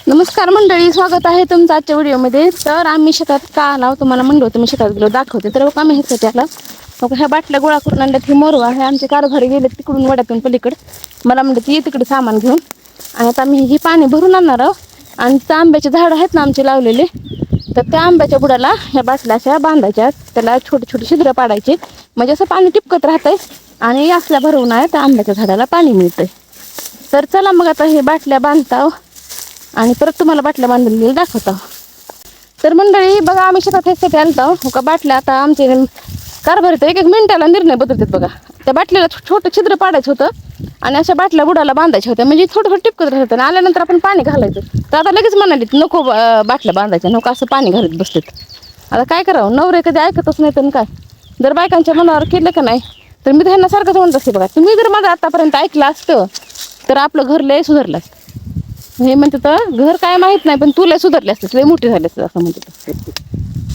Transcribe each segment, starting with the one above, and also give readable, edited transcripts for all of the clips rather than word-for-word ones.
नमस्कार मंडळी, स्वागत आहे तुमचं आजच्या व्हिडिओमध्ये. तर आम्ही शेतात का आलो तुम्हाला म्हणलं होतं, मी शेतात गेलो दाखवते. तर आम्ही ह्यासाठी आला ह्या बाटल्या गोळा करून आणल्यात. ही मोरवा हे आमचे कारभारी गेले तिकडून वड्यातून पलीकडे. मला म्हणलं ये तिकडे सामान घेऊन. आणि आता आम्ही ही पाणी भरून आणणार आहोत. आणि त्या आंब्याचे झाडं आहेत ना आमचे लावलेले, तर त्या आंब्याच्या बुडाला ह्या बाटल्या अशा बांधायच्या. त्याला छोटे छोटे छिद्र पाडायचे, म्हणजे असं पाणी टिपकत राहतंय आणि असल्या भरवून आहे त्या आंब्याच्या झाडाला पाणी मिळतंय. तर चला मग आता हे बाटल्या बांधता आणि परत तुम्हाला बाटल्या बांधलेल्या दाखवतो. तर मंडळी बघा, आम्ही शेतात ह्यासाठी आलतो का बाटल्या. आता आमचे कारभारी तर एक एक मिनिटाला निर्णय बदलतात बघा. त्या बाटलीला छोटं छिद्र पाडायचं होतं आणि अशा बाटल्या बुडाला बांधायच्या होत्या, म्हणजे थोडं थोडं टिपकत राहतं. आणि आल्यानंतर आपण पाणी घालायचं. तर आता लगेच म्हणाले नको बाटल्या बांधायच्या, नको असं पाणी घालत बसतात. आता काय करावं, नवरे कधी ऐकतच नाही. तर काय जर बायकांच्या मनावर केलं का नाही, तर मी तर ह्यांना सारखंच म्हणत असते बघा. तुम्ही जर माझं आतापर्यंत ऐकलं असतं तर आपलं घर लय सुधारलं असतं. हे म्हणते तर घर काय माहित नाही, पण तुला सुधारले असते, लय मोठे झाले असते असं म्हणते.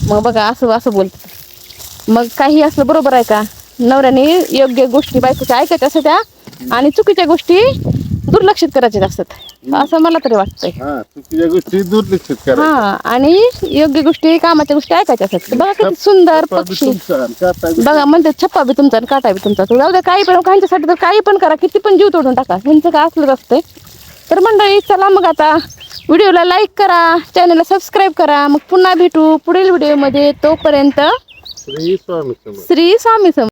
मग बघा असं असं बोलत. मग काही असं बरोबर आहे का? नवऱ्याने योग्य गोष्टी बायकोच्या ऐकायच्या असतात आणि चुकीच्या गोष्टी दुर्लक्षित करायच्या असतात, असं मला तरी वाटतंय. चुकीच्या गोष्टी दुर्लक्षित करा. हा, आणि योग्य गोष्टी कामाच्या गोष्टी ऐकायच्या असतात. बघा किती सुंदर पक्षी. बघा म्हणते छप्पा बी तुमचा आणि काटा बी तुमचा. जाऊ द्या, काही पण ह्यांच्यासाठी तर काही पण करा, किती पण जीव तोडून टाका, ह्यांचं काय असलंच असतंय. तर मंडळी चला मग आता व्हिडिओला लाईक करा, चॅनलला सबस्क्राईब करा. मग पुन्हा भेटू पुढील व्हिडिओमध्ये. तोपर्यंत श्री स्वामी समर्थ. श्री स्वामी समर्थ.